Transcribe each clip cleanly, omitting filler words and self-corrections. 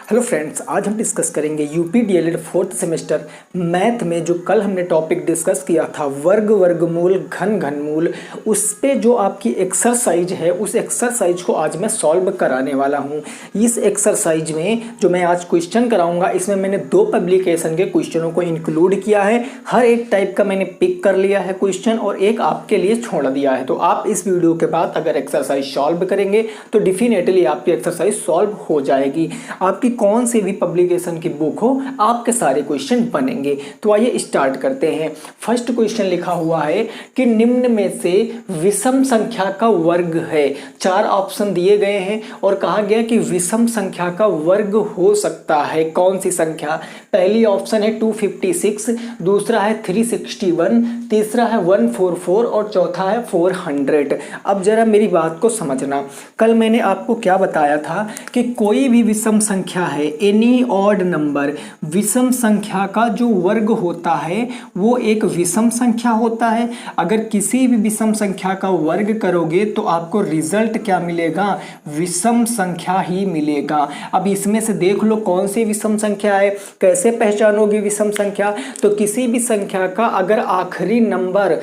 Hello friends, आज हम discuss करेंगे UP DElEd fourth semester math में जो कल हमने टॉपिक डिस्कस किया था वर्ग वर्गमूल घन घनमूल। उस पे जो आपकी एक्सरसाइज है उस एक्सरसाइज को आज मैं सॉल्व कराने वाला हूँ। इस एक्सरसाइज में जो मैं आज क्वेश्चन कराऊंगा इसमें मैंने 2 पब्लिकेशन के क्वेश्चनों को इंक्लूड किया है। हर एक टाइप का मैंने पिक कर लिया है क्वेश्चन और एक आपके लिए छोड़ दिया है। तो आप इस वीडियो के बाद अगर एक्सरसाइज सॉल्व करेंगे तो डेफिनेटली आपकी एक्सरसाइज सॉल्व हो जाएगी। आपकी कौन सी भी पब्लिकेशन की बुक हो आपके सारे क्वेश्चन बनेंगे। तो आइए स्टार्ट करते हैं। फर्स्ट क्वेश्चन लिखा हुआ है कि निम्न में से विषम संख्या का वर्ग है। 4 ऑप्शन दिए गए हैं और कहा गया कि विषम संख्या का वर्ग हो सकता है कौन सी संख्या। पहली ऑप्शन है 256, दूसरा है 361, तीसरा है 144 और चौथा है 400। अब जरा मेरी बात को समझना। कल मैंने आपको क्या बताया था कि कोई भी विषम संख्या है, एनी ऑड नंबर, विषम संख्या का जो वर्ग होता है वो एक विषम संख्या होता है। अगर किसी भी विषम संख्या का वर्ग करोगे तो आपको रिजल्ट क्या मिलेगा, विषम संख्या ही मिलेगा। अब इसमें से देख लो कौन सी विषम संख्या है। कैसे पहचानोगे विषम संख्या? तो किसी भी संख्या का अगर आखिरी नंबर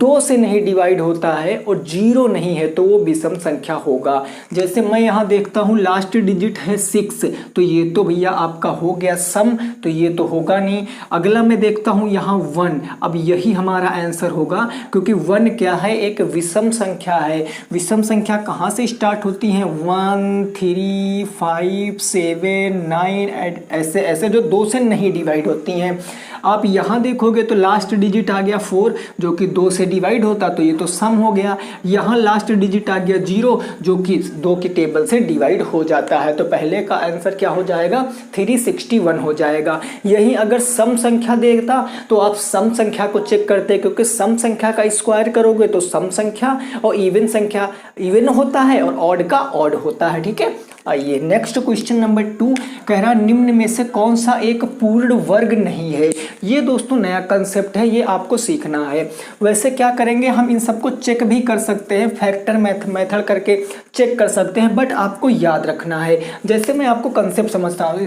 2 से नहीं डिवाइड होता है और 0 नहीं है तो वो विषम संख्या होगा। जैसे मैं यहाँ देखता हूँ लास्ट डिजिट है 6, तो ये तो भैया आपका हो गया सम, तो ये तो होगा नहीं। अगला मैं देखता हूँ यहाँ 1, अब यही हमारा आंसर होगा क्योंकि 1 क्या है, एक विषम संख्या है। विषम संख्या कहाँ से स्टार्ट होती हैं? 1, 3, 5, 7, 9 ऐसे ऐसे जो 2 से नहीं डिवाइड होती हैं। आप यहाँ देखोगे तो लास्ट डिजिट आ गया 4 जो कि 2 से डिवाइड होता तो ये तो सम हो गया। यहाँ लास्ट डिजिट आ गया 0 जो कि 2 की टेबल से डिवाइड हो जाता है। तो पहले का आंसर क्या हो जाएगा, 361 हो जाएगा। यही अगर सम संख्या देता तो आप सम संख्या को चेक करते क्योंकि सम संख्या का स्क्वायर करोगे तो सम संख्या और इवन संख्या इवन होता है और ऑड का ऑड होता है। ठीक है, आइए नेक्स्ट क्वेश्चन नंबर 2 कह रहा निम्न में से कौन सा एक पूर्ण वर्ग नहीं है। ये दोस्तों नया कंसेप्ट है, ये आपको सीखना है। वैसे क्या करेंगे, हम इन सबको चेक भी कर सकते हैं, फैक्टर मेथड करके चेक कर सकते हैं, बट आपको याद रखना है। जैसे मैं आपको कंसेप्ट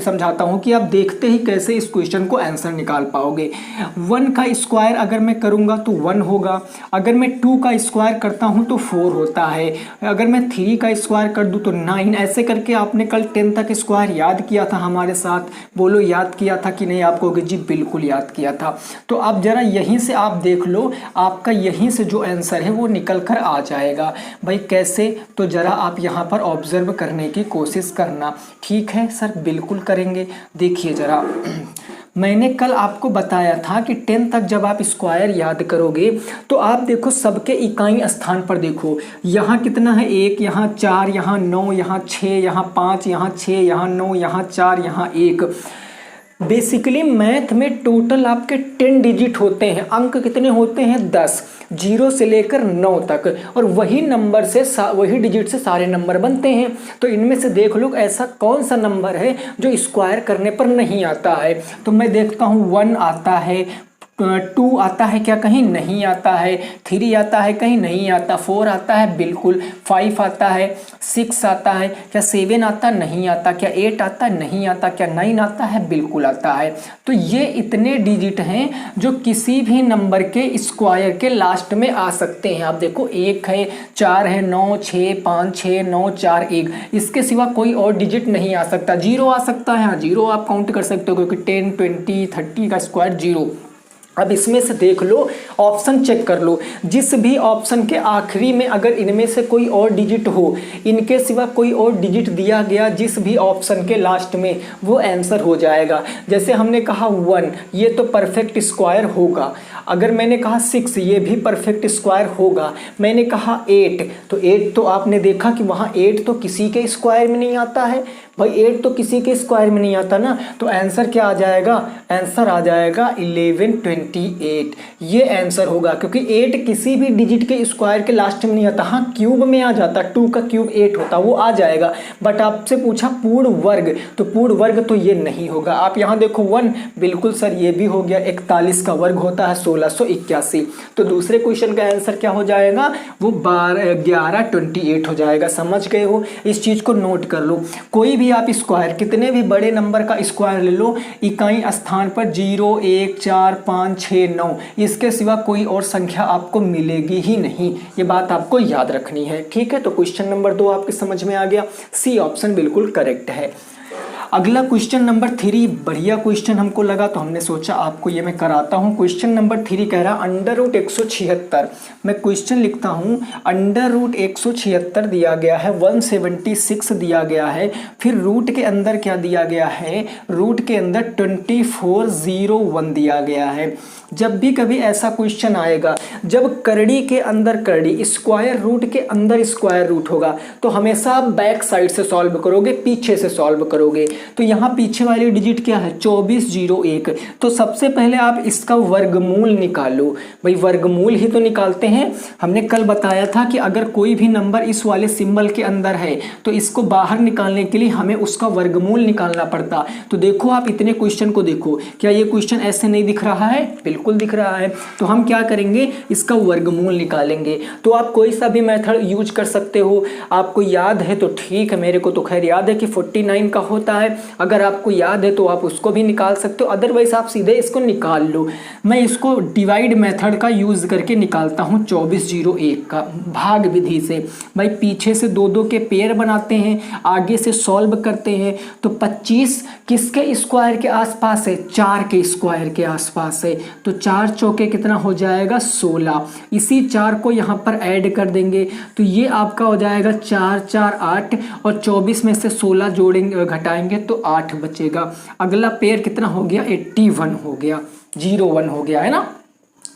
समझाता हूँ कि आप देखते ही कैसे इस क्वेश्चन को आंसर निकाल पाओगे। 1 का स्क्वायर अगर मैं करूँगा तो 1 होगा, अगर मैं 2 का स्क्वायर करता हूँ तो 4 होता है, अगर मैं 3 का स्क्वायर कर दूँ तो 9। ऐसे करके आपने कल 10 तक स्क्वायर याद किया था हमारे साथ। बोलो याद किया था कि नहीं? आपको जी बिल्कुल याद किया था। तो आप जरा यहीं से आप देख लो, आपका यहीं से जो आंसर है वो निकल कर आ जाएगा। भाई कैसे? तो जरा आप यहाँ पर ऑब्जर्व करने की कोशिश करना। ठीक है सर, बिल्कुल करेंगे। देखिए जरा मैंने कल आपको बताया था कि 10 तक जब आप स्क्वायर याद करोगे तो आप देखो सबके इकाई स्थान पर देखो, यहाँ कितना है 1, यहाँ 4, यहाँ 9, यहाँ 6, यहाँ 5, यहाँ 6, यहाँ 9, यहाँ 4, यहाँ 1। बेसिकली मैथ में टोटल आपके 10 डिजिट होते हैं। अंक कितने होते हैं? 10, 0 से लेकर 9 तक, और वही नंबर से वही डिजिट से सारे नंबर बनते हैं। तो इनमें से देख लो ऐसा कौन सा नंबर है जो स्क्वायर करने पर नहीं आता है। तो मैं देखता हूँ 1 आता है, 2 आता है क्या? कहीं नहीं आता है। 3 आता है? कहीं नहीं आता। 4 आता है? बिल्कुल। 5 आता है? 6 आता है क्या? 7 आता? नहीं आता। क्या 8 आता? नहीं आता। क्या 9 आता है? बिल्कुल आता है। तो ये इतने डिजिट हैं जो किसी भी नंबर के स्क्वायर के लास्ट में आ सकते हैं। आप देखो 1 है, 4 है, 9, 6, 5, 6, 9, 4, 1, इसके सिवा कोई और डिजिट नहीं आ सकता। 0 आ सकता है, हाँ 0 आप काउंट कर सकते हो क्योंकि 10, 20, 30 का स्क्वायर 0। अब इसमें से देख लो, ऑप्शन चेक कर लो, जिस भी ऑप्शन के आखिरी में अगर इनमें से कोई और डिजिट हो, इनके सिवा कोई और डिजिट दिया गया जिस भी ऑप्शन के लास्ट में, वो आंसर हो जाएगा। जैसे हमने कहा 1, ये तो परफेक्ट स्क्वायर होगा। अगर मैंने कहा 6, ये भी परफेक्ट स्क्वायर होगा। मैंने कहा 8, तो 8 तो आपने देखा कि वहाँ 8 तो किसी के स्क्वायर में नहीं आता है। भाई 8 तो किसी के स्क्वायर में नहीं आता ना, तो आंसर क्या आ जाएगा? आंसर आ जाएगा 1128। ये आंसर होगा क्योंकि 8 किसी भी डिजिट के स्क्वायर के लास्ट में नहीं आता। हाँ क्यूब में आ जाता, 2 का क्यूब 8 होता, वो आ जाएगा। बट आपसे पूछा पूर्ण वर्ग, तो पूर्ण वर्ग तो ये नहीं होगा। आप यहाँ देखो 1, बिल्कुल सर ये भी हो गया। 41 का वर्ग होता है 1681। तो दूसरे क्वेश्चन का आंसर क्या हो जाएगा? वो 1128 हो जाएगा। समझ गए हो? इस चीज को नोट कर लो। कोई भी भी आप स्क्वायर, कितने भी बड़े नंबर का स्क्वायर ले लो, इकाई स्थान पर 0, 1, 4, 5, 6, 9 इसके सिवा कोई और संख्या आपको मिलेगी ही नहीं। ये बात आपको याद रखनी है, ठीक है। तो क्वेश्चन नंबर 2 आपके समझ में आ गया, सी ऑप्शन बिल्कुल करेक्ट है। अगला क्वेश्चन नंबर 3 बढ़िया क्वेश्चन हमको लगा, तो हमने सोचा आपको ये मैं कराता हूँ। क्वेश्चन नंबर 3 कह रहा अंडर रूट 176, मैं क्वेश्चन लिखता हूँ, अंडर रूट 176 दिया गया है, 176 दिया गया है, फिर रूट के अंदर क्या दिया गया है, रूट के अंदर 2401 दिया गया है। जब भी कभी ऐसा क्वेश्चन आएगा, जब करड़ी के अंदर करड़ी, स्क्वायर रूट के अंदर स्क्वायर रूट होगा, तो हमेशा आप बैक साइड से सॉल्व करोगे, पीछे से सॉल्व करोगे। तो यहाँ पीछे वाली डिजिट क्या है, 2401। तो सबसे पहले आप इसका वर्गमूल निकालो। भाई वर्गमूल ही तो निकालते हैं। हमने कल बताया था कि अगर कोई भी नंबर इस वाले सिंबल के अंदर है तो इसको बाहर निकालने के लिए हमें उसका वर्गमूल निकालना पड़ता। तो देखो आप इतने क्वेश्चन को देखो, क्या ये क्वेश्चन ऐसे नहीं दिख रहा है, बिल्कुल दिख रहा है। तो हम क्या करेंगे, इसका वर्गमूल निकालेंगे। तो आप कोई सा भी मेथड यूज कर सकते हो, आपको याद है तो ठीक है, मेरे को तो खैर याद है कि 49 का होता है। अगर आपको याद है तो आप उसको भी निकाल सकते हो, अदरवाइज आप सीधे इसको निकाल लो। मैं इसको डिवाइड मेथड का यूज करके निकालता हूँ 2401 का, भाग विधि से। भाई पीछे से 2-2 के पेयर बनाते हैं, आगे से सॉल्व करते हैं। तो 25 किसके स्क्वायर के आसपास है, 4 के स्क्वायर के आसपास है। तो 4 चौके कितना हो जाएगा, 16। इसी 4 को यहाँ पर ऐड कर देंगे, तो ये आपका हो जाएगा 4 4 8, और 24 में से 16 जोड़ेंगे, घटाएंगे तो 8 बचेगा। अगला पेयर कितना हो गया, 81 हो गया, 01 हो गया, है ना।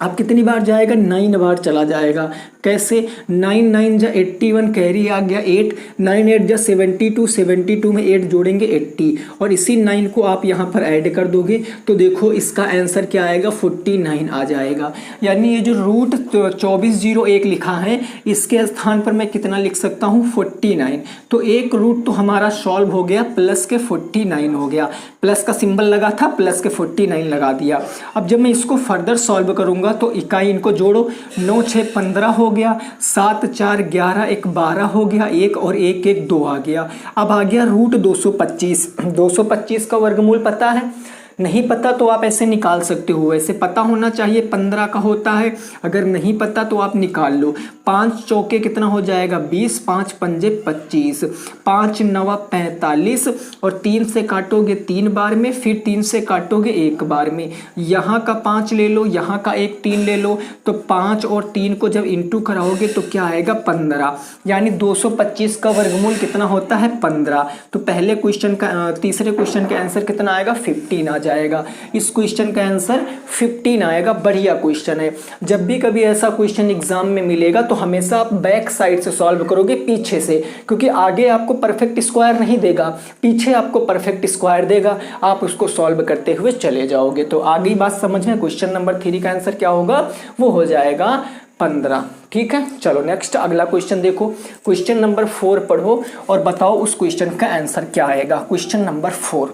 अब कितनी बार जाएगा, 9 बार चला जाएगा। कैसे, 9 9 जा 81, कैरी आ गया 8, 9 8 जा 72, 72 में 8 जोड़ेंगे 80, और इसी 9 को आप यहाँ पर ऐड कर दोगे तो देखो इसका आंसर क्या आएगा, 49 आ जाएगा। यानी ये जो रूट 2401 लिखा है, इसके स्थान पर मैं कितना लिख सकता हूँ, 49। तो एक रूट तो हमारा सॉल्व हो गया, प्लस के 49 हो गया। प्लस का सिंबल लगा था, प्लस के 49 लगा दिया। अब जब मैं इसको फर्दर सॉल्व करूंगा तो इकाई इनको जोड़ो, 9 6 15 हो गया, 7 4 11, 1 12 हो गया, 1 और 1 1 2 आ गया। अब आ गया रूट 225। 225 का वर्गमूल पता है, नहीं पता तो आप ऐसे निकाल सकते हो, वैसे पता होना चाहिए 15 का होता है, अगर नहीं पता तो आप निकाल लो। 5 चौके कितना हो जाएगा, 20, 5 पंजे 25, 5 9 45, और 3 से काटोगे 3 बार में, फिर 3 से काटोगे 1 बार में। यहाँ का 5 ले लो, यहाँ का 1 3 ले लो, तो 5 और 3 को जब इंटू कराओगे तो क्या आएगा, 15। यानी 225 का वर्गमूल कितना होता है, 15। तो पहले क्वेश्चन का, तीसरे क्वेश्चन का आंसर कितना आएगा, 15 आ जाएगा। इस क्वेश्चन का आंसर 15 आएगा। बढ़िया क्वेश्चन है। जब भी कभी ऐसा क्वेश्चन एग्जाम में मिलेगा तो हमेशा आप बैक साइड से सॉल्व करोगे, पीछे से, क्योंकि आगे आपको परफेक्ट स्क्वायर नहीं देगा, पीछे आपको परफेक्ट स्क्वायर देगा, आप उसको सॉल्व करते हुए चले जाओगे। तो आगे बात समझ में, क्वेश्चन नंबर 3 का आंसर क्या होगा, वो हो जाएगा 15। ठीक है, चलो नेक्स्ट अगला क्वेश्चन देखो। क्वेश्चन नंबर 4 पढ़ो और बताओ उस क्वेश्चन का आंसर क्या आएगा। क्वेश्चन नंबर 4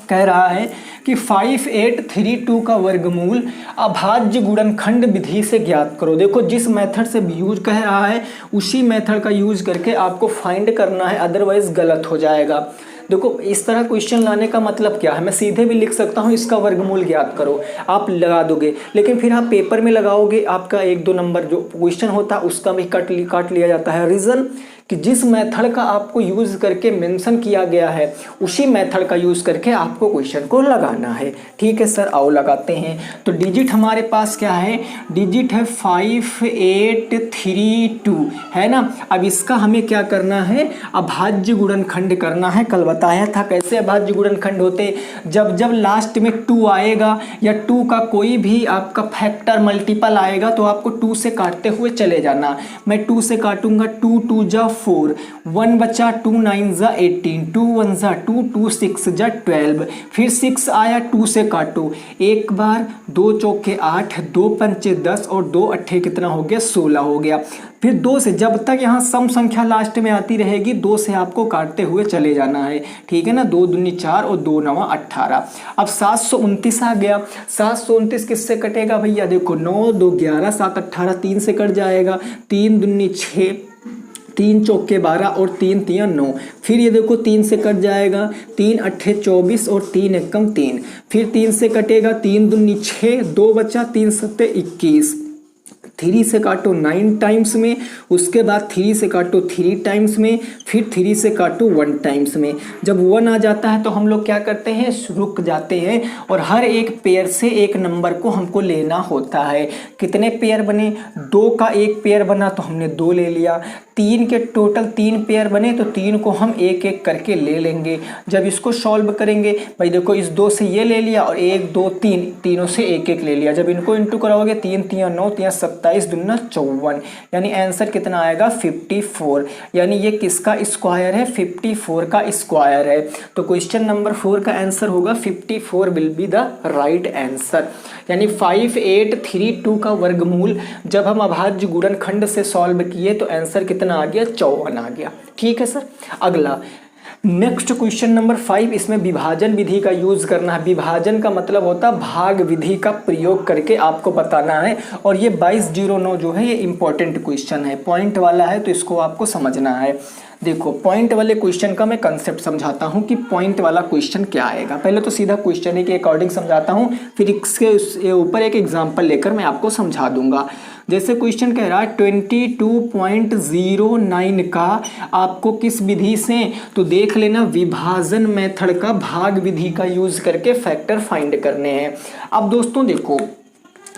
कह रहा है कि 5832 का वर्गमूल अभाज्य गुणनखंड विधि से ज्ञात करो। देखो जिस मेथड से यूज कह रहा है उसी मेथड का यूज करके आपको फाइंड करना है, अदरवाइज गलत हो जाएगा। देखो इस तरह क्वेश्चन लाने का मतलब क्या है, मैं सीधे भी लिख सकता हूँ इसका वर्गमूल ज्ञात करो, आप लगा दोगे, लेकिन फिर आप पेपर में लगाओगे, आपका 1-2 नंबर जो क्वेश्चन होता है उसका भी काट लिया जाता है। रीज़न कि जिस मेथड का आपको यूज करके मेंशन किया गया है उसी मेथड का यूज करके आपको क्वेश्चन को लगाना है। ठीक है सर, आओ लगाते हैं। तो डिजिट हमारे पास क्या है, डिजिट है 5832, है ना। अब इसका हमें क्या करना है, अभाज्य गुणनखंड करना है। कल बताया था कैसे अभाज्य गुणनखंड होते, जब जब लास्ट में 2 आएगा या 2 का कोई भी आपका फैक्टर मल्टीपल आएगा तो आपको 2 से काटते हुए चले जाना। मैं 2 से काटूंगा, 2 2 जा 4, 1 बचा, 2 9 जा 18, 2 1 जा 2, 2 6 जा 12, फिर 6 आया, 2 से काटो 1 बार, 2 चौके 8, 2 पंचे 10 और 2 अट्ठे कितना हो गया, 16 हो गया। फिर 2 से, जब तक यहाँ सम संख्या लास्ट में आती रहेगी 2 से आपको काटते हुए चले जाना है। ठीक है ना, 2 दूनी 4 और 2 9 18। अब 729 आ गया। 729 किससे कटेगा भैया, देखो 9 2 11, 7 18, 3 से कट जाएगा, 3 दूनी 6, 3 चौके 12 और 3 तियां 9। फिर ये देखो 3 से कट जाएगा, 3 अट्ठे 24 और 3 एकम 3। फिर 3 से कटेगा, 3 दूनी 6, 2 बचा, 3 सत्ते 21। 3 से काटो 9 टाइम्स में, उसके बाद 3 से काटो 3 टाइम्स में, फिर 3 से काटो 1 टाइम्स में। जब 1 आ जाता है तो हम लोग क्या करते हैं, रुक जाते हैं और हर एक पेयर से एक नंबर को हमको लेना होता है। कितने पेयर बने, 2 का एक पेयर बना तो हमने 2 ले लिया। 3 के टोटल 3 पेयर बने तो 3 को हम एक एक करके ले लेंगे। जब इसको सॉल्व करेंगे भाई देखो, इस 2 से ये ले लिया और 1 2 3 तीनों से एक एक ले लिया। जब इनको इंटू कराओगे 3 तियां 9, तियां 27, दुना 54, यानी आंसर कितना आएगा 54। यानी ये किसका स्क्वायर है, 54 का स्क्वायर है। तो क्वेश्चन नंबर 4 का आंसर होगा 54 will be the right answer. यानी 5832 का वर्गमूल जब हम अभाज्य गुणनखंड से सॉल्व किए तो आंसर कितना आ गया, 54 आ गया। ठीक है सर। अगला नेक्स्ट क्वेश्चन नंबर 5, इसमें विभाजन विधि का यूज करना है। विभाजन का मतलब होता है भाग विधि का प्रयोग करके आपको बताना है। और ये 2209 जो है ये इंपॉर्टेंट क्वेश्चन है, पॉइंट वाला है, तो इसको आपको समझना है। देखो पॉइंट वाले क्वेश्चन का मैं कंसेप्ट समझाता हूँ कि पॉइंट वाला क्वेश्चन क्या आएगा। पहले तो सीधा क्वेश्चन के अकॉर्डिंग समझाता हूँ, फिर इसके ऊपर एक एग्जांपल लेकर मैं आपको समझा दूंगा। जैसे क्वेश्चन कह रहा है 22.09 का आपको किस विधि से, तो देख लेना विभाजन मेथड का भाग विधि का यूज करके फैक्टर फाइंड करने हैं। अब दोस्तों देखो,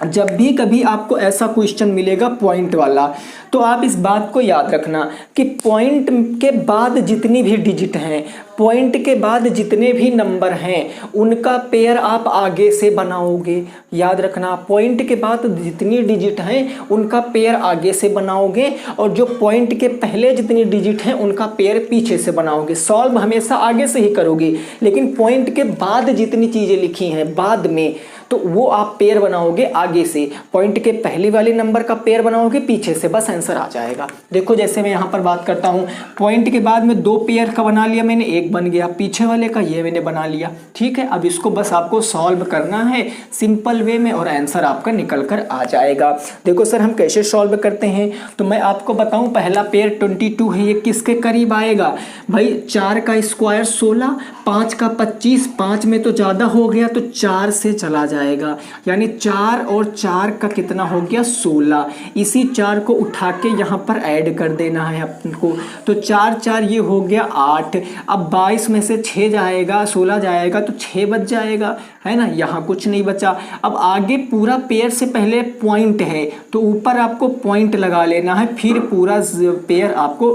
जब भी कभी आपको ऐसा क्वेश्चन मिलेगा पॉइंट वाला, तो आप इस बात को याद रखना कि पॉइंट के बाद जितनी भी डिजिट हैं, पॉइंट के बाद जितने भी नंबर हैं, उनका पेयर आप आगे से बनाओगे। याद रखना, पॉइंट के बाद जितनी डिजिट हैं उनका पेयर आगे से बनाओगे, और जो पॉइंट के पहले जितनी डिजिट हैं उनका पेयर पीछे से बनाओगे। सॉल्व हमेशा आगे से ही करोगे, लेकिन पॉइंट के बाद जितनी चीज़ें लिखी हैं बाद में, तो वो आप पेयर बनाओगे आगे से। पॉइंट के पहले वाले नंबर का पेयर बनाओगे पीछे से, बस आंसर आ जाएगा। देखो जैसे मैं यहाँ पर बात करता हूँ, पॉइंट के बाद में 2 पेयर का बना लिया मैंने, 1 बन गया, पीछे वाले का ये मैंने बना लिया। ठीक है, अब इसको बस आपको सॉल्व करना है सिंपल वे में और आंसर आपका निकल कर आ जाएगा। देखो सर हम कैसे सॉल्व करते हैं, तो मैं आपको बताऊँ, पहला पेयर 22 है, ये किसके करीब आएगा भाई, 4 का स्क्वायर 16, 5 का 25, 5 में तो ज़्यादा हो गया तो 4 से चला जाएगा, यानी 4 और 4 का कितना हो गया 16। इसी 4 को उठा के यहाँ पर ऐड कर देना है अपन को, तो 4 4 ये हो गया 8। अब 22 में से 6 जाएगा, 16 जाएगा तो 6 बच जाएगा, है ना, यहाँ कुछ नहीं बचा। अब आगे पूरा पेयर से पहले पॉइंट है तो ऊपर आपको पॉइंट लगा लेना है, फिर पूरा पेयर आपको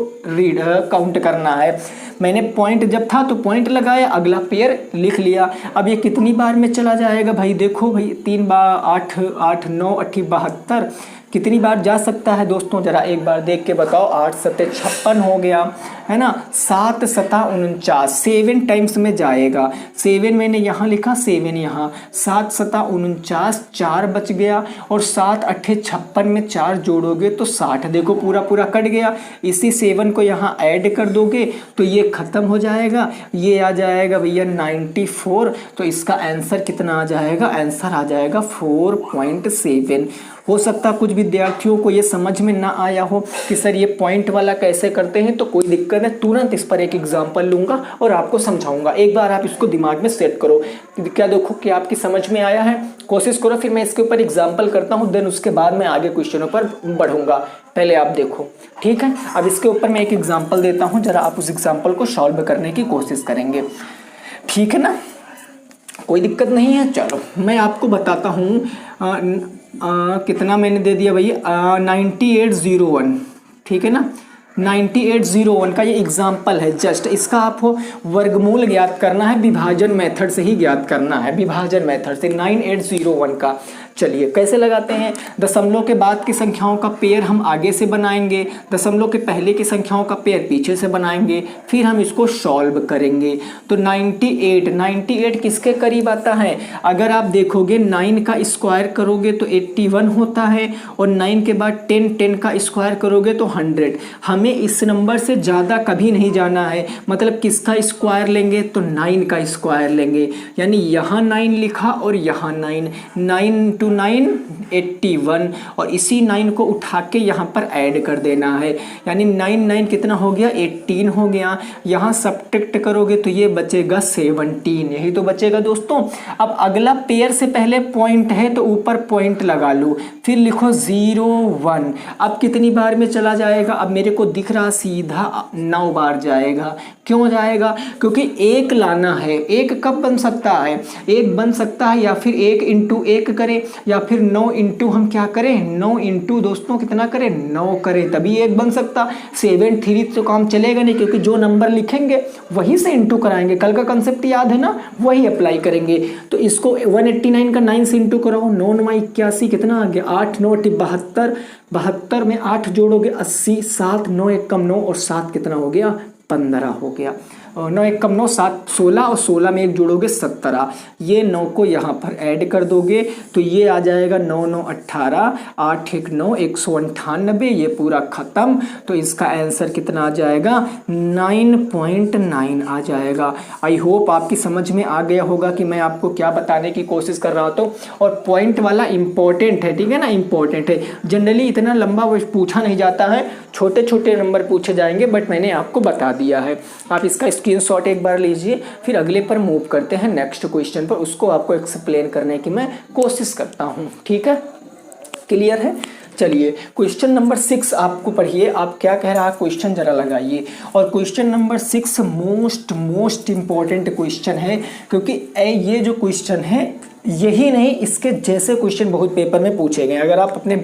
काउंट करना है। मैंने पॉइंट जब था तो पॉइंट लगाया, अगला पेयर लिख लिया। अब ये कितनी बार में चला जाएगा भाई, देखो भाई 3 बार 8 8 9 8 72, कितनी बार जा सकता है दोस्तों, जरा एक बार देख के बताओ। 8 7 56 हो गया, है ना, 7 7 49, 7 टाइम्स में जाएगा। 7 मैंने यहाँ लिखा, 7 यहाँ, 7 7 49, 4 बच गया, और 7 8 56 में 4 जोड़ोगे तो 60। देखो पूरा पूरा कट गया, इसी 7 को यहाँ ऐड कर दोगे तो ये खत्म हो जाएगा, ये आ जाएगा भैया 94। तो इसका आंसर कितना आ जाएगा, आंसर आ जाएगा 4.7। हो सकता कुछ विद्यार्थियों को ये समझ में ना आया हो कि सर ये पॉइंट वाला कैसे करते हैं, तो कोई दिक्कत नहीं, तुरंत इस पर एक एग्जांपल लूंगा और आपको समझाऊंगा। एक बार आप इसको दिमाग में सेट करो, क्या देखो कि आपकी समझ में आया है, कोशिश करो, फिर मैं इसके ऊपर एग्जाम्पल करता हूँ, देन उसके बाद मैं आगे क्वेश्चनों पर बढ़ूंगा। पहले आप देखो, ठीक है। अब इसके ऊपर मैं एक एग्जाम्पल देता हूँ, जरा आप उस एग्जाम्पल को सॉल्व करने की कोशिश करेंगे, ठीक है ना, कोई दिक्कत नहीं है। चलो मैं आपको बताता हूँ, कितना मैंने दे दिया भैया, 9801, ठीक है ना, 9801 का ये एग्जाम्पल है जस्ट। इसका आपको वर्गमूल ज्ञात करना है, विभाजन मेथड से ही ज्ञात करना है, विभाजन मेथड से 9801 का। चलिए कैसे लगाते हैं, दशमलव के बाद की संख्याओं का पेयर हम आगे से बनाएंगे, दशमलव के पहले की संख्याओं का पेयर पीछे से बनाएंगे, फिर हम इसको सॉल्व करेंगे। तो 98 किसके करीब आता है, अगर आप देखोगे 9 का स्क्वायर करोगे तो 81 होता है, और 9 के बाद 10 का स्क्वायर करोगे तो 100। हमें इस नंबर से ज़्यादा कभी नहीं जाना है, मतलब किसका स्क्वायर लेंगे तो 9 का स्क्वायर लेंगे, यानी यहाँ 9 लिखा और यहाँ 9 9 × इंटू 9 81 और इसी 9 को उठा के यहाँ पर ऐड कर देना है, यानी 9 कितना हो गया 18 हो गया। यहाँ सब्ट्रैक्ट करोगे तो ये बचेगा 17, यही तो बचेगा दोस्तों। अब अगला पेयर से पहले पॉइंट है तो ऊपर पॉइंट लगा लो, फिर लिखो 0 1। अब कितनी बार में चला जाएगा, अब मेरे को दिख रहा सीधा 9 बार जाएगा। क्यों जाएगा, क्योंकि एक लाना है। एक कब बन सकता है, एक बन सकता है या फिर 1 इंटू 1 करें या फिर 9 इंटू हम क्या करें 9 इंटू दोस्तों कितना करें 9 करें, तभी एक बन सकता। 7 3 तो काम चलेगा नहीं, क्योंकि जो नंबर लिखेंगे वहीं से इंटू कराएंगे। कल का कंसेप्ट याद है ना, वही अप्लाई करेंगे। तो इसको 189 का 9 से इंटू कराओ, 9 9 81 कितना आ गया 8 9 72, 72 में 8 जोड़ोगे 80, 7 9 1 कम 9 और 7 कितना हो गया 15 हो गया। 9 1 कम 9 7 16 और 16 में 1 जोड़ोगे 17। ये 9 को यहाँ पर ऐड कर दोगे तो ये आ जाएगा 9 9 18, 8 1 9 198, ये पूरा खत्म। तो इसका आंसर कितना आ जाएगा 9.9 आ जाएगा। आई होप आपकी समझ में आ गया होगा कि मैं आपको क्या बताने की कोशिश कर रहा था। और पॉइंट वाला इंपॉर्टेंट है, ठीक है ना, इंपॉर्टेंट है। जनरली इतना लंबा पूछा नहीं जाता है, छोटे छोटे नंबर पूछे जाएंगे, बट मैंने आपको बता दिया है। आप इसका स्क्रीनशॉट एक बार लीजिए, फिर अगले पर मूव करते हैं नेक्स्ट क्वेश्चन पर, उसको आपको एक्सप्लेन करने की मैं कोशिश करता हूँ। ठीक है, क्लियर है। चलिए क्वेश्चन नंबर 6 आपको पढ़िए, आप क्या कह रहा है क्वेश्चन जरा लगाइए। और question number 6 most important question है, क्योंकि ये जो क्वेश्चन है यही नहीं, इसके जैसे क्वेश्चन बहुत पेपर में पूछे गए। अगर आप अपने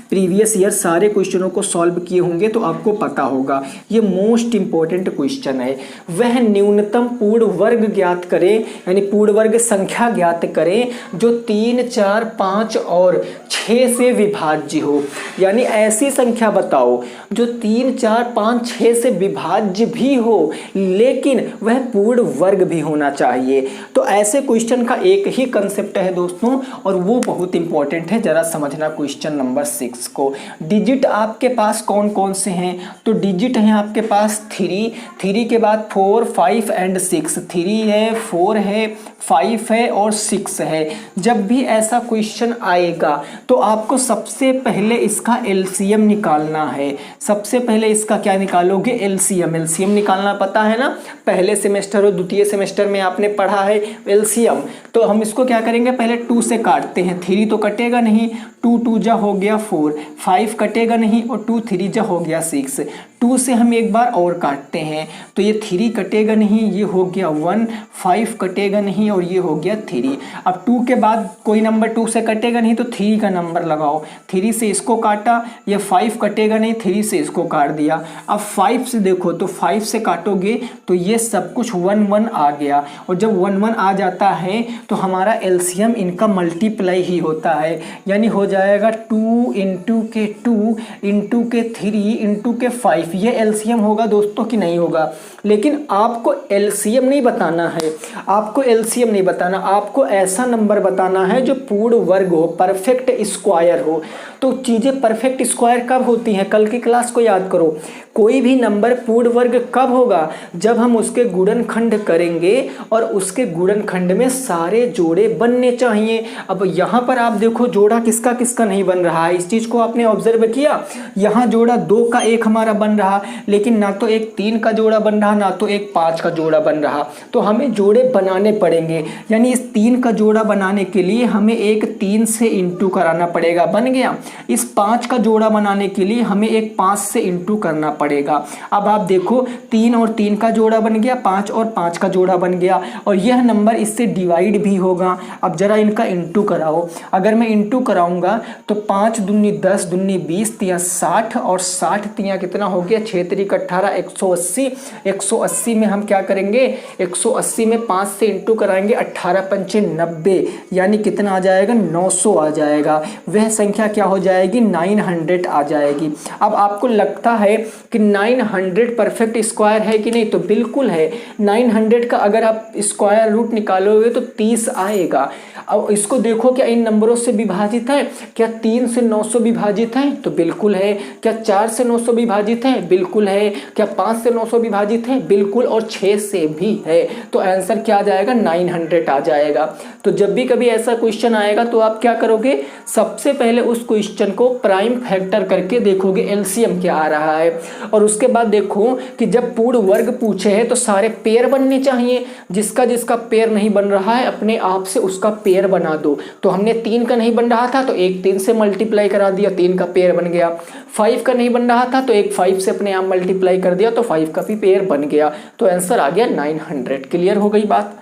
प्रीवियस ईयर सारे क्वेश्चनों को सॉल्व किए होंगे तो आपको पता होगा ये मोस्ट इंपॉर्टेंट क्वेश्चन है। वह न्यूनतम पूर्ण वर्ग ज्ञात करें, यानी पूर्ण वर्ग संख्या ज्ञात करें जो 3 4 5 और 6 से विभाज्य हो। यानी ऐसी संख्या बताओ जो 3 4 5 6 से विभाज्य भी हो, लेकिन वह पूर्ण वर्ग भी होना चाहिए। तो ऐसे क्वेश्चन का एक ही कंसेप्ट है दोस्तों, और वो बहुत इंपॉर्टेंट है। जरा समझना क्वेश्चन नंबर 6 को। डिजिट आपके पास कौन कौन से हैं, तो डिजिट हैं आपके पास 3 के बाद 4 5 एंड 6, 3 है 4 है 5 है और 6 है। जब भी ऐसा क्वेश्चन आएगा तो आपको सबसे पहले इसका एलसीएम निकालना है। सबसे पहले इसका क्या निकालोगे, एलसीएम। एलसीएम निकालना पता है ना, पहले सेमेस्टर और द्वितीय सेमेस्टर में आपने पढ़ा है एलसीएम। तो हम इसको क्या करेंगे, पहले 2 से काटते हैं, 3 तो कटेगा नहीं, 2 2 जा हो गया 4, 5 कटेगा नहीं और 2 3 जा हो गया 6। 2 से हम एक बार और काटते हैं तो ये 3 कटेगा नहीं, ये हो गया 1, 5 कटेगा नहीं और ये हो गया 3। अब 2 के बाद कोई नंबर 2 से कटेगा नहीं तो 3 का नंबर लगाओ, 3 से इसको काटा, ये 5 कटेगा नहीं, 3 से इसको काट दिया। अब 5 से देखो तो 5 से काटोगे तो ये सब कुछ 1 1 आ गया, और जब 1 1 आ जाता है तो हमारा एलसीएम इनका मल्टीप्लाई ही होता है, यानी हो जाएगा 2 इंटू के 2 इंटू के 3 इंटू के 5। ये एलसीएम होगा दोस्तों कि नहीं होगा। लेकिन आपको एलसीएम नहीं बताना है, आपको एलसीएम नहीं बताना, आपको ऐसा नंबर बताना है जो पूर्ण वर्ग हो, परफेक्ट स्क्वायर हो। तो चीज़ें परफेक्ट स्क्वायर कब होती हैं, कल की क्लास को याद करो। कोई भी नंबर पूर्ण वर्ग कब होगा, जब हम उसके गुणनखंड करेंगे और उसके गुणनखंड में सारे जोड़े बनने चाहिए। अब यहाँ पर आप देखो जोड़ा किसका किसका नहीं बन रहा है, इस चीज़ को आपने ऑब्जर्व किया। यहाँ जोड़ा 2 का 1 हमारा बन रहा, लेकिन ना तो एक 3 का जोड़ा बन रहा, ना तो एक 5 का जोड़ा बन रहा। तो हमें जोड़े बनाने पड़ेंगे, यानी इस 3 का जोड़ा बनाने के लिए हमें एक 3 से इंटू कराना पड़ेगा, बन गया। इस 5 का जोड़ा बनाने के लिए हमें एक 5 से इंटू करना पड़ेगा। अब आप देखो 3 और 3 का जोड़ा बन गया, 5 और 5 का जोड़ा बन गया, और यह नंबर इससे डिवाइड भी होगा। अब जरा इनका इंटू कराओ। अगर मैं इंटू कराऊंगा तो 5 दूनी 10 दूनी 20 तिया 60 और 60 तिया कितना हो गया 6 3 18 180। 180 में हम क्या करेंगे, 180 में 5 से इंटू कराएंगे, 18 पंचे 90, यानी कितना आ जाएगा 900 आ जाएगा। वह संख्या क्या हो जाएगी 900 आ जाएगी। अब आपको लगता है कि 900 परफेक्ट स्क्वायर है कि नहीं, तो बिल्कुल है। 900 का अगर आप स्क्वायर रूट निकालोगे तो 30 आएगा। अब इसको देखो क्या इन नंबरों से विभाजित है, क्या 3 से 900 विभाजित है, तो बिल्कुल है। क्या 4 से 900 विभाजित है, है? बिल्कुल है। क्या 5 से 900 विभाजित है? बिल्कुल, और 6 से भी है। तो आंसर क्या आ जाएगा? 900 आ जाएगा। तो जब भी कभी ऐसा क्वेश्चन आएगा तो आप क्या करोगे, सबसे पहले उस क्वेश्चन को प्राइम फैक्टर करके देखोगे एलसीएम क्या आ रहा है, और उसके बाद देखो कि जब पूर्ण वर्ग पूछे हैं तो सारे पेयर बनने चाहिए। जिसका जिसका पेयर नहीं बन रहा है अपने आप से उसका पेयर बना दो। तो हमने 3 का नहीं बन रहा था तो एक 3 से मल्टीप्लाई करा दिया, 3 का पेयर बन गया। 5 का नहीं बन रहा था तो एक 5 से अपने आप मल्टीप्लाई कर दिया तो 5 का भी पेयर बन गया। तो आंसर आ गया 900। क्लियर हो गई बात?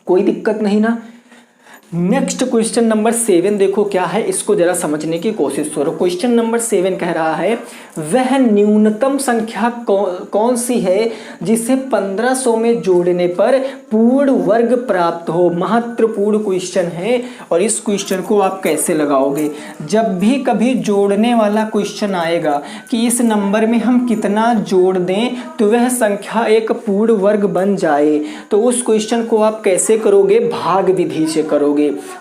कोई दिक्कत नहीं ना। नेक्स्ट क्वेश्चन नंबर 7 देखो क्या है, इसको जरा समझने की कोशिश करो। क्वेश्चन नंबर 7 कह रहा है वह न्यूनतम संख्या कौन सी है जिसे 1500 में जोड़ने पर पूर्ण वर्ग प्राप्त हो। महत्वपूर्ण क्वेश्चन है और इस क्वेश्चन को आप कैसे लगाओगे। जब भी कभी जोड़ने वाला क्वेश्चन आएगा कि इस नंबर में हम कितना जोड़ दें तो वह संख्या एक पूर्ण वर्ग बन जाए, तो उस क्वेश्चन को आप कैसे करोगे? भाग विधि से करोगे।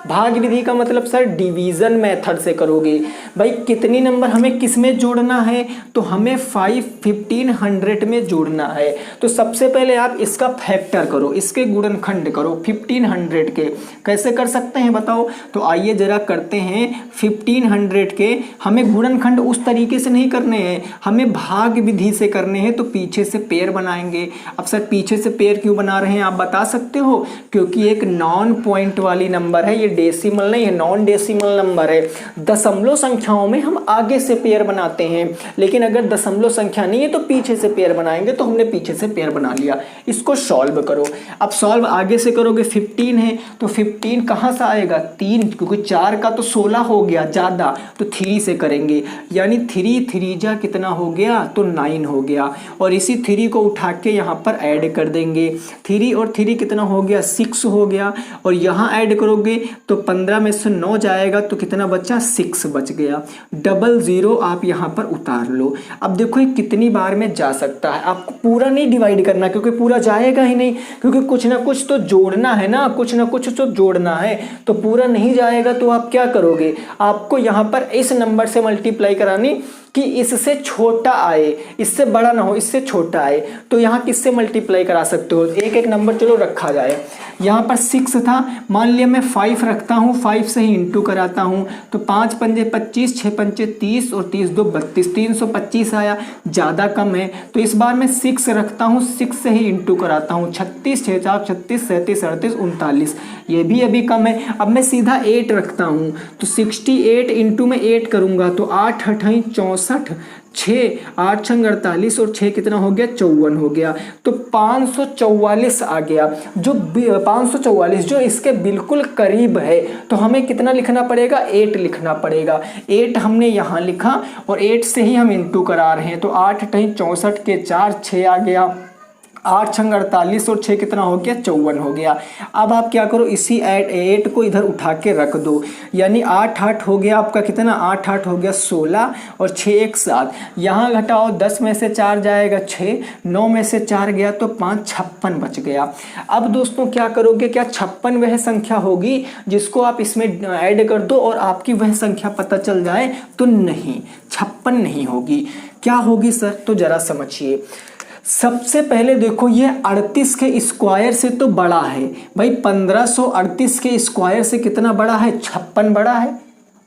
भाग विधि का मतलब सर डिवीजन मेथड से करोगे। भाई कितनी नंबर हमें किस में जोड़ना है? तो हमें 1500 में जोड़ना है। तो सबसे पहले आप इसका फैक्टर करो, इसके गुणनखंड करो 1500 के। कैसे कर सकते हैं बताओ? तो आइए जरा करते हैं 1500 के। हमें गुणनखंड उस तरीके से नहीं करने हैं, हमें भाग विधि से करने हैं। तो पीछे से पेयर बनाएंगे। अब सर पीछे से पेयर क्यों बना रहे हैं आप बता सकते हो? क्योंकि एक नॉन पॉइंट वाली नंबर है, ये डेसिमल नहीं है, नॉन डेसिमल नंबर है। दशमलव संख्याओं में हम आगे से पेयर बनाते हैं, लेकिन अगर दशमलव संख्या नहीं है तो पीछे से पेयर बनाएंगे। तो हमने पीछे से पेयर बना लिया। इसको सॉल्व करो। अब सॉल्व आगे से करोगे, 15 है तो 15 कहाँ से आएगा? 3, क्योंकि 4 का तो 16 हो गया ज़्यादा, तो 3 से करेंगे। यानी 3 3 जा कितना हो गया? तो 9 हो गया। और इसी 3 को उठा के यहाँ पर ऐड कर देंगे। 3 और 3 कितना हो गया? 6 हो गया। और यहाँ ऐड करोगे तो 15 में से 9 जाएगा तो कितना बचा? 6 बच गया। 00 आप यहाँ पर उतार लो। अब देखो ये कितनी बार में जा सकता है। आपको पूरा नहीं डिवाइड करना क्योंकि पूरा जाएगा ही नहीं, क्योंकि कुछ ना कुछ तो जोड़ना है ना, कुछ ना कुछ तो जोड़ना है। तो पूरा नहीं जाएगा तो आप क्या करोगे? आपको यहाँ पर इस नंबर से मल्टीप्लाई करानी कि इससे छोटा आए, इससे बड़ा ना हो, इससे छोटा आए। तो यहाँ किससे मल्टीप्लाई करा सकते हो? एक एक नंबर चलो रखा जाए। यहाँ पर 6 था, मान लिया मैं 5 रखता हूँ, 5 से ही इंटू कराता हूँ। तो 5 पंजे 25, 6 पंजे 30 और 30 2 32, 325 आया। ज़्यादा कम है तो इस बार मैं 6 रखता हूँ, 6 से ही इंटू कराता हूँ। 36 6 4 36 37 38 39, ये भी अभी कम है। अब मैं सीधा 8 रखता हूँ तो 68 इंटू में 8 करूँगा तो 8 8 64, 6 8 6 48 और 6 कितना हो गया? 54 हो गया। तो 544 आ गया। जो 544 जो इसके बिल्कुल करीब है, तो हमें कितना लिखना पड़ेगा? 8 लिखना पड़ेगा। 8 हमने यहाँ लिखा और 8 से ही हम इंटू करा रहे हैं। तो 8 8 64 के 4 6 आ गया। 8 6 48 और 6 कितना हो गया? 54 हो गया। अब आप क्या करो, इसी 8 को इधर उठा के रख दो। यानी 8 8 हो गया आपका कितना? 8 8 हो गया 16 और 6 1 7। यहाँ घटाओ, 10 में से 4 जाएगा 6, 9 में से 4 गया तो 5 56 बच गया। अब दोस्तों क्या करोगे? क्या 56 वह संख्या होगी जिसको आप इसमें ऐड कर दो और आपकी वह संख्या पता चल जाए? तो नहीं, 56 नहीं होगी। क्या होगी सर? तो जरा समझिए। सबसे पहले देखो ये 38 के स्क्वायर से तो बड़ा है भाई। 1538 के स्क्वायर से कितना बड़ा है? 56 बड़ा है।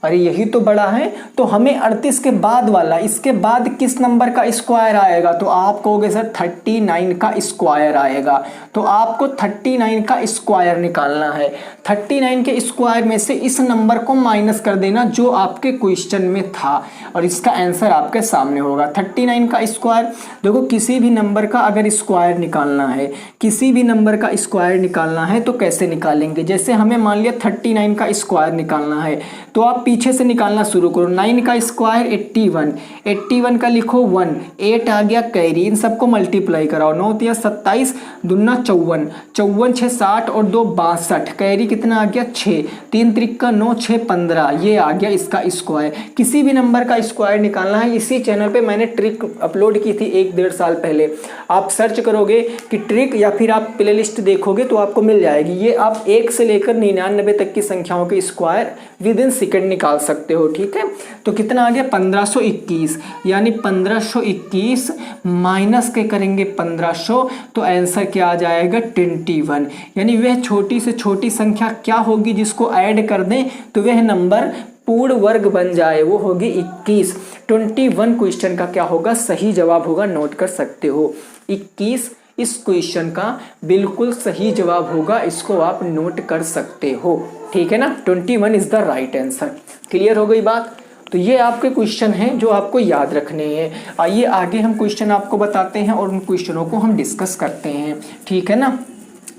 अरे यही तो बड़ा है। तो हमें 38 के बाद वाला, इसके बाद किस नंबर का स्क्वायर आएगा? तो आप कहोगे सर 39 का स्क्वायर आएगा। तो आपको 39 का स्क्वायर निकालना है। 39 के स्क्वायर में से इस नंबर को माइनस कर देना जो आपके क्वेश्चन में था और इसका आंसर आपके सामने होगा। 39 का स्क्वायर, देखो किसी भी नंबर का अगर स्क्वायर निकालना है, किसी भी नंबर का स्क्वायर निकालना है तो कैसे निकालेंगे? जैसे हमें मान लिया 39 का स्क्वायर निकालना है तो आप पीछे से निकालना शुरू करो। 9 का स्क्वायर 81, 81 का लिखो 1, 8 आ गया कैरी, इन सबको मल्टीप्लाई कराओ। 9 3 27, दूना 54, 54 6 60 और 2 62, कैरी कितना आ गया? 6, 3 त्रिका 9 6 15, ये आ गया इसका स्क्वायर। किसी भी नंबर का स्क्वायर निकालना है। इसी चैनल पे मैंने ट्रिक अपलोड की थी 1-1.5 साल पहले। आप सर्च करोगे कि ट्रिक या फिर आप प्ले लिस्ट देखोगे तो आपको मिल जाएगी। ये आप 1 से लेकर 99 तक की संख्याओं के स्क्वायर विद इन सेकेंड निकाल सकते हो। ठीक है, तो कितना आ गया 1521, यानी 1521 माइनस के करेंगे 1500 तो आंसर क्या आ जाएगा 21। यानी वह छोटी से छोटी संख्या क्या होगी जिसको ऐड कर दें तो वह नंबर पूर्ण वर्ग बन जाए, वो होगी 21। 21 क्वेश्चन का क्या होगा सही जवाब होगा, नोट कर सकते हो 21 इस क्वेश्चन का बिल्कुल सही जवाब होगा, इसको आप नोट कर सकते हो। ठीक है ना, 21 is the right answer. Clear हो गई बात। तो ये आपके क्वेश्चन हैं जो आपको याद रखने हैं। आइए आगे हम क्वेश्चन आपको बताते हैं और उन क्वेश्चनों को हम डिस्कस करते हैं। ठीक है ना,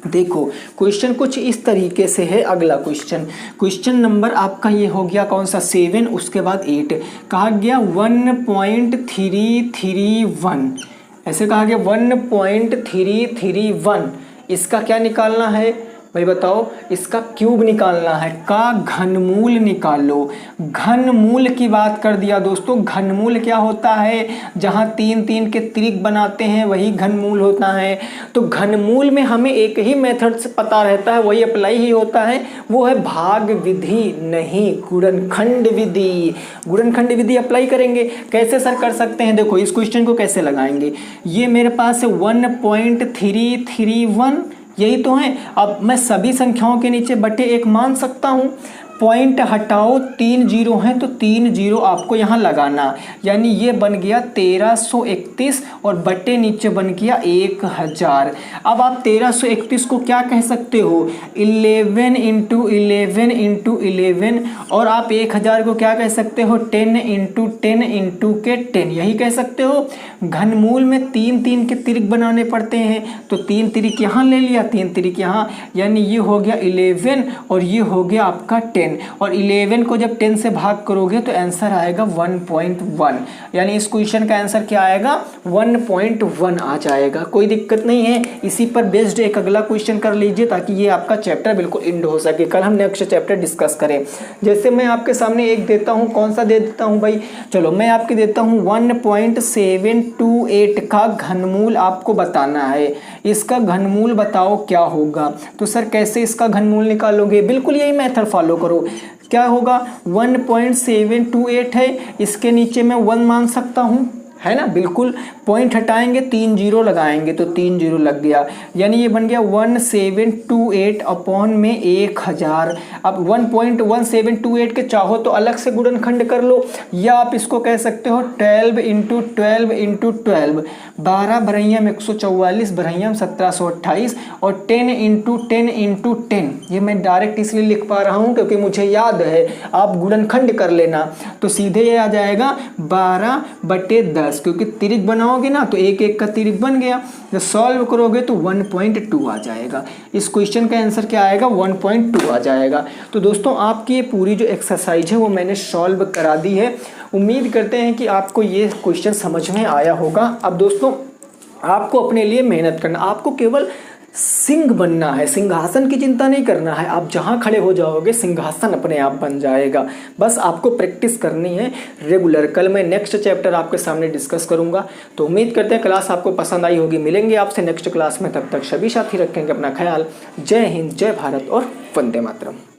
देखो क्वेश्चन कुछ इस तरीके से है। अगला क्वेश्चन नंबर आपका ये हो गया कौन सा 7, उसके बाद 8 कहा गया 1.331, ऐसे कहा गया 1.331। इसका क्या निकालना है भाई बताओ, इसका क्यूब निकालना है, का घनमूल निकालो। घनमूल की बात कर दिया दोस्तों। घनमूल क्या होता है, जहां 3 के त्रिक बनाते हैं वही घनमूल होता है। तो घनमूल में हमें एक ही मेथड से पता रहता है, वही अप्लाई ही होता है, वो है भाग विधि, नहीं गुणनखंड विधि। गुणनखंड विधि अप्लाई करेंगे। कैसे सर कर सकते हैं, देखो इस क्वेश्चन को कैसे लगाएंगे। ये मेरे पास है 1.331, यही तो है। अब मैं सभी संख्याओं के नीचे बटे 1 मान सकता हूँ। पॉइंट हटाओ, 3 जीरो हैं तो 3 जीरो आपको यहाँ लगाना, यानी ये बन गया 1331 और बटे नीचे बन गया 1000। अब आप 1331 को क्या कह सकते हो 11 इंटू 11 इंटू 11, और आप 1000 को क्या कह सकते हो 10 इंटू 10 इंटू के 10, यही कह सकते हो। घनमूल में 3 के त्रिक बनाने पड़ते हैं, तो 3 त्रिक यहाँ ले लिया, 3 त्रिक यहाँ, यानी ये हो गया 11 और ये हो गया आपका 10, और 11 को जब 10 से भाग करोगे तो आंसर आएगा 1.1, यानी इस क्वेश्चन का आंसर क्या आएगा 1.1 आ जाएगा। कोई दिक्कत नहीं है। इसी पर बेस्ड एक अगला क्वेश्चन कर लीजिए ताकि ये आपका चैप्टर बिल्कुल एंड हो सके, कल हम नेक्स्ट चैप्टर डिस्कस करें। जैसे मैं आपके सामने एक देता हूँ, कौन सा दे देता हूँ भाई, चलो मैं आपके देता हूँ 1.728 का घनमूल आपको बताना है। इसका घनमूल बताओ क्या होगा। तो सर कैसे इसका घनमूल निकालोगे, बिल्कुल यही मेथड फॉलो करो। क्या होगा 1.728 है, इसके नीचे मैं 1 मान सकता हूँ, है ना, बिल्कुल। पॉइंट हटाएंगे 3 जीरो लगाएंगे तो 3 जीरो लग गया, यानी ये बन गया 1728 अपॉन में 1000। अब 1.1728 के चाहो तो अलग से गुणनखंड कर लो, या आप इसको कह सकते हो 12 इंटू 12 इंटू 12, 12 भरैया में 144, भरैया में 1728, और 10 इंटू 10 इंटू 10। ये मैं डायरेक्ट इसलिए लिख पा रहा हूँ क्योंकि मुझे याद है, आप गुणनखंड कर लेना तो सीधे ये आ जाएगा 12/10, क्योंकि त्रिक बनाओगे ना तो एक एक का त्रिक बन गया। जब सॉल्व करोगे तो 1.2 आ जाएगा। इस क्वेश्चन का आंसर क्या आएगा 1.2 आ जाएगा। तो दोस्तों आपकी ये पूरी जो एक्सरसाइज है वो मैंने सॉल्व करा दी है। उम्मीद करते हैं कि आपको ये क्वेश्चन समझ में आया होगा। अब दोस्तों आपको अपने लिए मेहनत करना, आपको केवल सिंह बनना है, सिंहासन की चिंता नहीं करना है। आप जहां खड़े हो जाओगे सिंहासन अपने आप बन जाएगा। बस आपको प्रैक्टिस करनी है रेगुलर। कल मैं नेक्स्ट चैप्टर आपके सामने डिस्कस करूंगा, तो उम्मीद करते हैं क्लास आपको पसंद आई होगी। मिलेंगे आपसे नेक्स्ट क्लास में, तब तक सभी साथी रखेंगे अपना ख्याल। जय हिंद, जय भारत और वंदे मातरम।